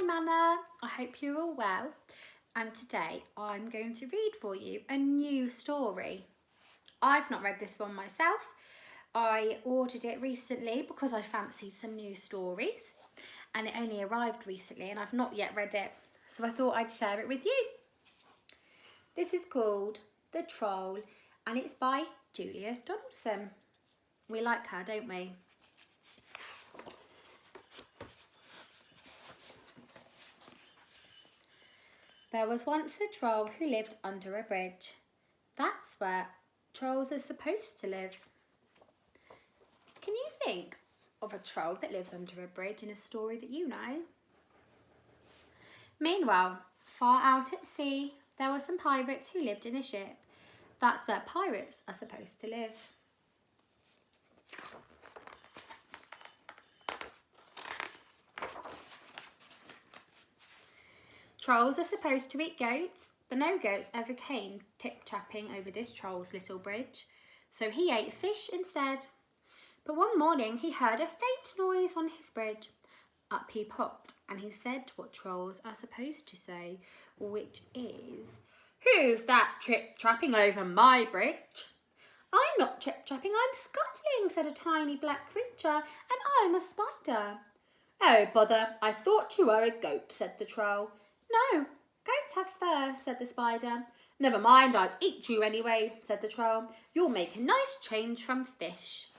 I'm Anna. I hope you're all well. And today I'm going to read for you a new story. I've not read this one myself. I ordered it recently because I fancied some new stories, and it only arrived recently and I've not yet read it. So I thought I'd share it with you. This is called The Troll and it's by Julia Donaldson. We like her, don't we? There was once a troll who lived under a bridge. That's where trolls are supposed to live. Can you think of a troll that lives under a bridge in a story that you know? Meanwhile, far out at sea, there were some pirates who lived in a ship. That's where pirates are supposed to live. Trolls are supposed to eat goats, but no goats ever came tip-tapping over this troll's little bridge, so he ate fish instead. But one morning he heard a faint noise on his bridge. Up he popped, and he said what trolls are supposed to say, which is, "Who's that trip-trapping over my bridge?" "I'm not trip-trapping, I'm scuttling," said a tiny black creature, "and I'm a spider." "Oh, bother, I thought you were a goat," said the troll. "No, goats have fur," said the spider. "Never mind, I'll eat you anyway," said the troll. "You'll make a nice change from fish."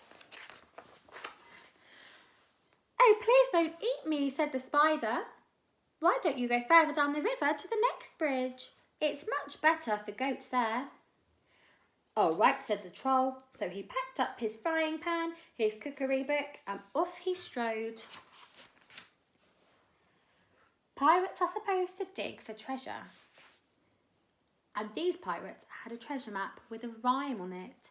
"Oh, please don't eat me," said the spider. "Why don't you go further down the river to the next bridge? It's much better for goats there." "All right," said the troll. So he packed up his frying pan, his cookery book, and off he strode. Pirates are supposed to dig for treasure. And these pirates had a treasure map with a rhyme on it.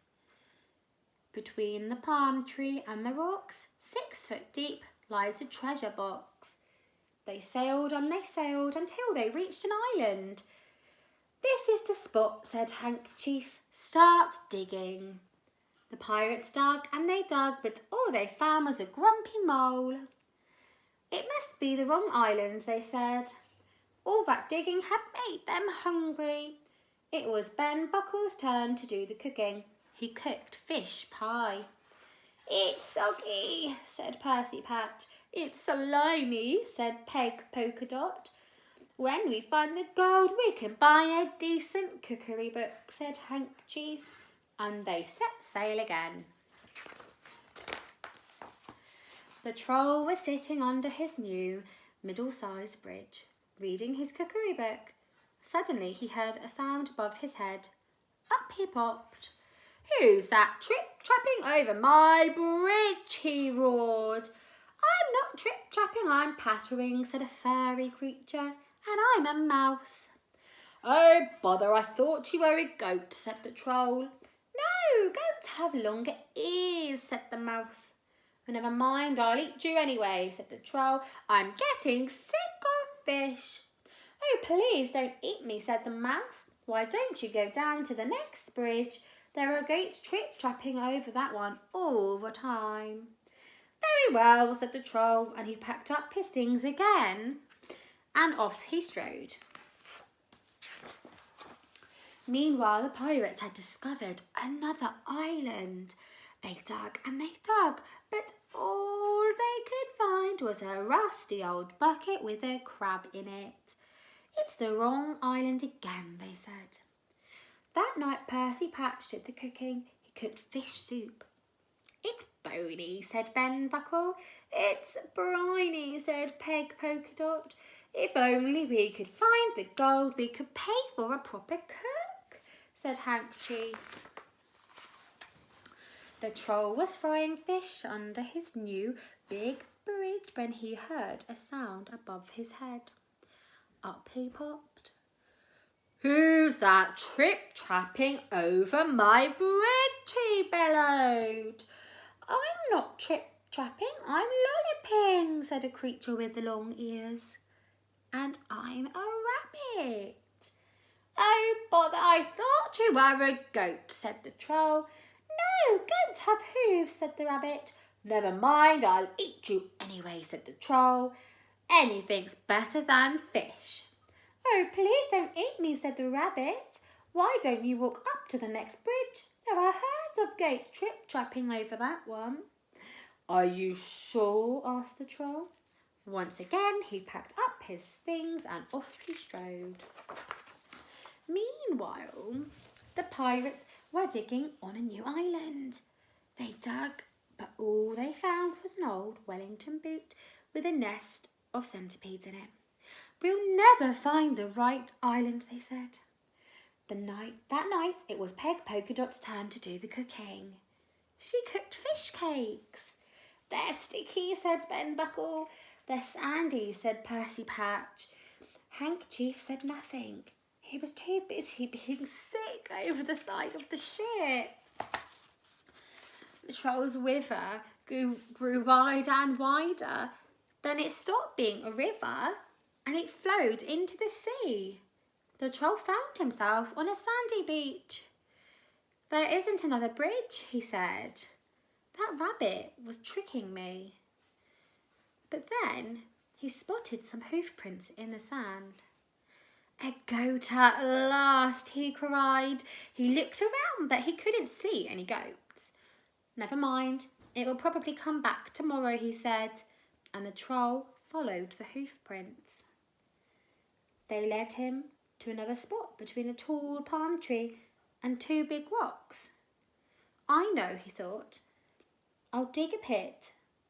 Between the palm tree and the rocks, 6 foot deep, lies a treasure box. They sailed and they sailed until they reached an island. "This is the spot," said Handkerchief. "Start digging." The pirates dug and they dug, but all they found was a grumpy mole. "It must be the wrong island," they said. All that digging had made them hungry. It was Ben Buckle's turn to do the cooking. He cooked fish pie. "It's soggy," said Percy Patch. "It's slimy," said Peg Polka Dot. "When we find the gold, we can buy a decent cookery book," said Handkerchief. And they set sail again. The troll was sitting under his new, middle-sized bridge, reading his cookery book. Suddenly he heard a sound above his head. Up he popped. "Who's that trip-trapping over my bridge?" he roared. "I'm not trip-trapping, I'm pattering," said a fairy creature, "and I'm a mouse." "Oh, bother, I thought you were a goat," said the troll. "No, goats have longer ears," said the mouse. "Never mind, I'll eat you anyway," said the troll. "I'm getting sick of fish." "Oh, please don't eat me," said the mouse. "Why don't you go down to the next bridge? There are goats trip-trapping over that one all the time." "Very well," said the troll, and he packed up his things again, and off he strode. Meanwhile, the pirates had discovered another island. They dug and they dug, but all they could find was a rusty old bucket with a crab in it. "It's the wrong island again," they said. That night Percy Patch did the cooking. He cooked fish soup. "It's bony," said Ben Buckle. "It's briny," said Peg Polka Dot. "If only we could find the gold, we could pay for a proper cook," said Handkerchief. The troll was frying fish under his new big bridge when he heard a sound above his head. Up he popped. "Who's that trip-trapping over my bridge?" he bellowed. "I'm not trip-trapping, I'm lolloping," said a creature with the long ears. "And I'm a rabbit." "Oh, bother, I thought you were a goat," said the troll. "No, goats have hooves," said the rabbit. "Never mind, I'll eat you anyway," said the troll. Anything's better than fish. Oh, please don't eat me, said the rabbit. Why don't you walk up to the next bridge? There are herds of goats trip-trapping over that one. Are you sure? Asked the troll. Once again, he packed up his things and off he strode. Meanwhile, the pirates were digging on a new island. They dug, but all they found was an old Wellington boot with a nest of centipedes in it. We'll never find the right island, they said. That night, it was Peg Polkadot's turn to do the cooking. She cooked fish cakes. They're sticky, said Ben Buckle. They're sandy, said Percy Patch. Handkerchief said nothing. He was too busy being sick over the side of the ship. The troll's river grew wider and wider. Then it stopped being a river and it flowed into the sea. The troll found himself on a sandy beach. There isn't another bridge, he said. That rabbit was tricking me. But then he spotted some hoof prints in the sand. A goat at last, he cried. He looked around, but he couldn't see any goats. Never mind, it will probably come back tomorrow, he said, and the troll followed the hoof prints. They led him to another spot between a tall palm tree and two big rocks. I know, he thought. I'll dig a pit,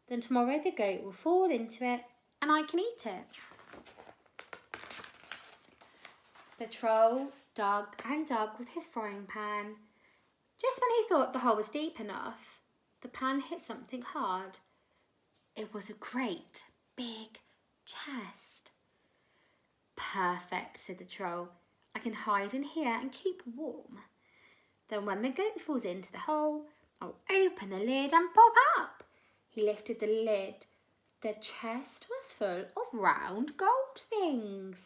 then tomorrow the goat will fall into it and I can eat it. The troll dug and dug with his frying pan. Just when he thought the hole was deep enough, the pan hit something hard. It was a great big chest. Perfect, said the troll. I can hide in here and keep warm. Then when the goat falls into the hole, I'll open the lid and pop up. He lifted the lid. The chest was full of round gold things.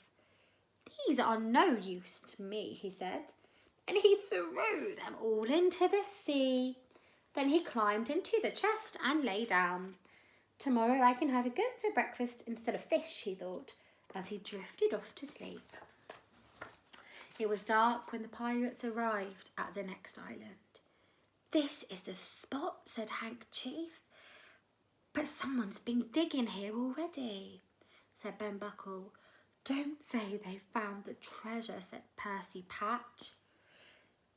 These are no use to me, he said, and he threw them all into the sea. Then he climbed into the chest and lay down. Tomorrow I can have a goat for breakfast instead of fish, he thought, as he drifted off to sleep. It was dark when the pirates arrived at the next island. This is the spot, said Handkerchief. But someone's been digging here already, said Ben Buckle. Don't say they found the treasure, said Percy Patch.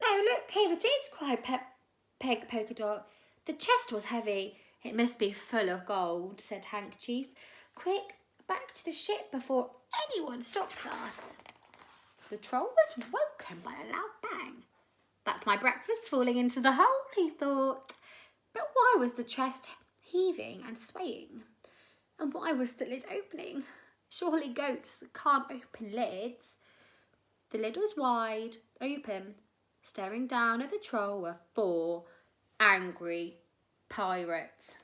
No, look, here it is, cried Peg Polkadot. The chest was heavy. It must be full of gold, said Handkerchief. Quick, back to the ship before anyone stops us. The troll was woken by a loud bang. That's my breakfast falling into the hole, he thought. But why was the chest heaving and swaying? And why was the lid opening? Surely goats can't open lids. The lid was wide open. Staring down at the troll were 4 angry pirates.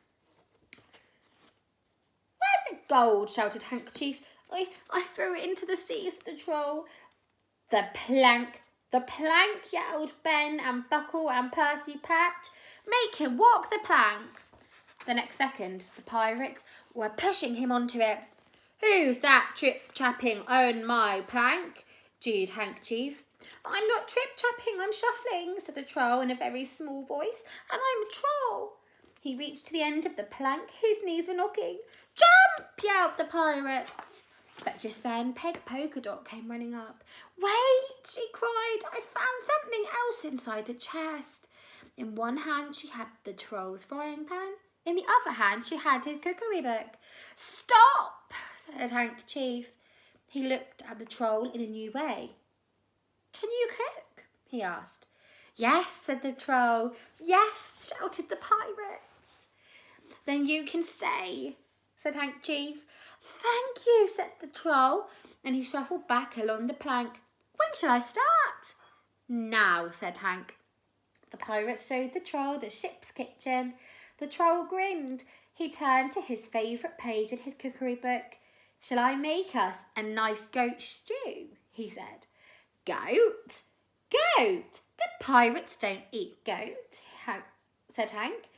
Where's the gold? Shouted Handkerchief. I threw it into the sea, said the troll. The plank, yelled Ben and Buckle and Percy Patch. Make him walk the plank. The next second, the pirates were pushing him onto it. Who's that trip-trapping on my plank? Jeered Handkerchief. I'm not trip-trapping, I'm shuffling, said the troll in a very small voice, and I'm a troll. He reached to the end of the plank, his knees were knocking. Jump! Yelled the pirates. But just then Peg Polkadot came running up. Wait, she cried, I found something else inside the chest. In one hand she had the troll's frying pan. In the other hand she had his cookery book. Stop, said Handkerchief. He looked at the troll in a new way. Can you cook? He asked. Yes, said the troll. Yes, shouted the pirates. Then you can stay, said Handkerchief. Thank you, said the troll, and he shuffled back along the plank. When shall I start? Now, said Hank. The pirates showed the troll the ship's kitchen. The troll grinned. He turned to his favourite page in his cookery book. Shall I make us a nice goat stew? He said. Goat? Goat? The pirates don't eat goat, said Hank.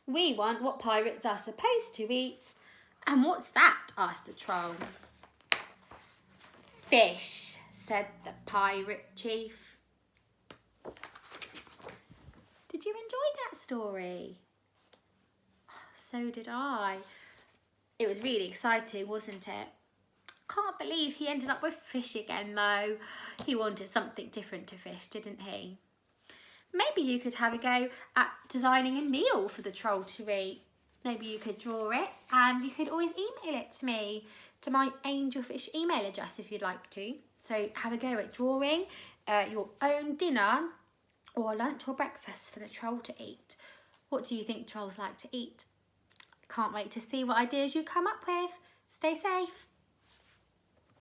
We want what pirates are supposed to eat. And what's that? Asked the troll. Fish, said the pirate chief. Did you enjoy that story? So did I. It was really exciting, wasn't it? Can't believe he ended up with fish again though. He wanted something different to fish, didn't he? Maybe you could have a go at designing a meal for the troll to eat. Maybe you could draw it and you could always email it to me, to my Angelfish email address if you'd like to. So have a go at drawing your own dinner or lunch or breakfast for the troll to eat. What do you think trolls like to eat? Can't wait to see what ideas you come up with. Stay safe.